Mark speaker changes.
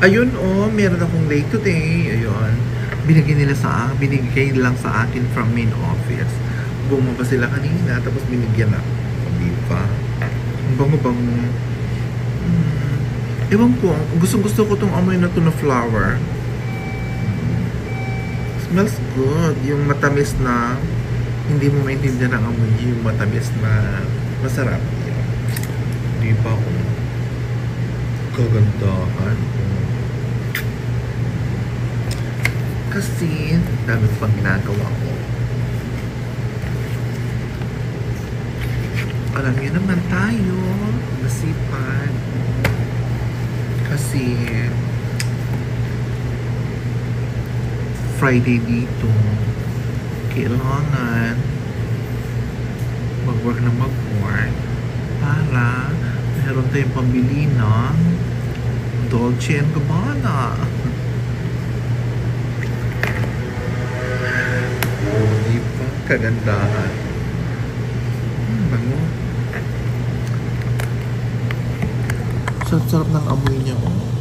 Speaker 1: Ayun, oh, meron akong late today. Ayun. Binigay lang sa akin from main office. Bumaba sila kanina, tapos binigyan ako. Di ba? Ang bango-bango. Ewan ko, gusto ko tong amoy na to na flower. Smells good. Yung matamis na, hindi mo maintindihan ang amoy, yung matamis na masarap. Di ba? Oh, kagandahan. Kasi, dami ko pang ginagawa ko. Alam niyo naman tayo, masipag. Kasi, Friday dito, kailangan mag-work na mag-work para meron tayong pambili ng Dolce & Gabbana. Oh, di ba? Kagandahan. Bango. Sarap-sarap ng amoy niya, oh.